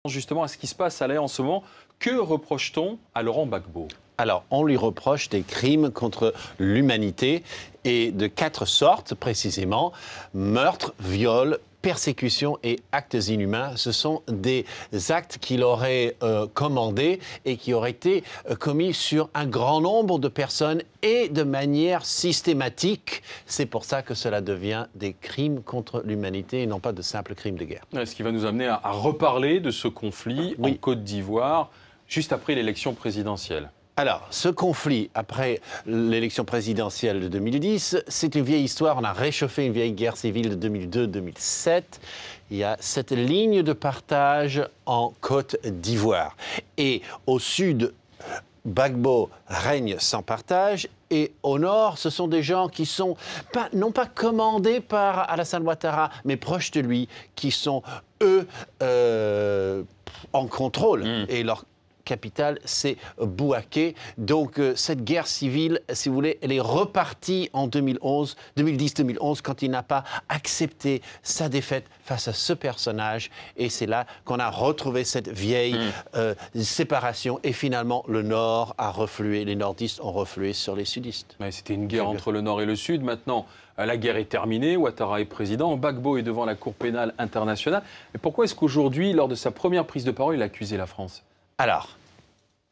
Justement à ce qui se passe à l'Aie en ce moment. Que reproche-t-on à Laurent Gbagbo? Alors, on lui reproche des crimes contre l'humanité et de 4 sortes précisément: meurtre, viol, persécution et actes inhumains. Ce sont des actes qu'il aurait commandés et qui auraient été commis sur un grand nombre de personnes et de manière systématique. C'est pour ça que cela devient des crimes contre l'humanité et non pas de simples crimes de guerre. Ce qui va nous amener à reparler de ce conflit en Côte d'Ivoire juste après l'élection présidentielle. Alors, ce conflit, après l'élection présidentielle de 2010, c'est une vieille histoire. On a réchauffé une vieille guerre civile de 2002-2007. Il y a cette ligne de partage en Côte d'Ivoire. Et au sud, Gbagbo règne sans partage. Et au nord, ce sont des gens qui sont, non pas commandés par Alassane Ouattara, mais proches de lui, qui sont, eux, en contrôle. Et leur capitale, c'est Bouaké. Donc, cette guerre civile, si vous voulez, elle est repartie en 2010-2011, quand il n'a pas accepté sa défaite face à ce personnage. Et c'est là qu'on a retrouvé cette vieille séparation. Et finalement, le Nord a reflué, les nordistes ont reflué sur les sudistes. Ouais, c'était une guerre entre le Nord et le Sud. Maintenant, la guerre est terminée, Ouattara est président, Gbagbo est devant la Cour pénale internationale. Mais pourquoi est-ce qu'aujourd'hui, lors de sa première prise de parole, il a accusé la France ? Alors,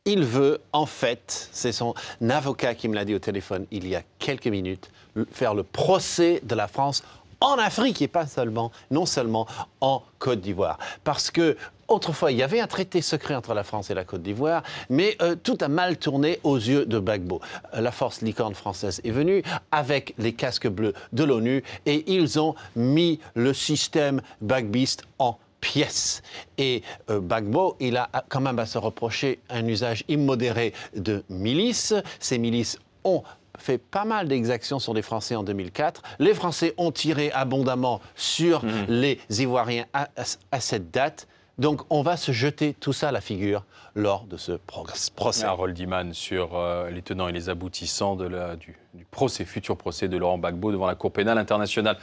il veut, en fait, c'est son avocat qui me l'a dit au téléphone il y a quelques minutes, faire le procès de la France en Afrique et pas seulement, non seulement en Côte d'Ivoire. Parce que autrefois, il y avait un traité secret entre la France et la Côte d'Ivoire, mais tout a mal tourné aux yeux de Gbagbo. La force licorne française est venue avec les casques bleus de l'ONU et ils ont mis le système gbagbiste en pièces. Et Gbagbo, il a quand même à se reprocher un usage immodéré de milices. Ces milices ont fait pas mal d'exactions sur les Français en 2004. Les Français ont tiré abondamment sur les Ivoiriens à cette date. Donc, on va se jeter tout ça à la figure lors de ce procès. Harold Iman sur les tenants et les aboutissants du procès, futur procès de Laurent Gbagbo devant la Cour pénale internationale.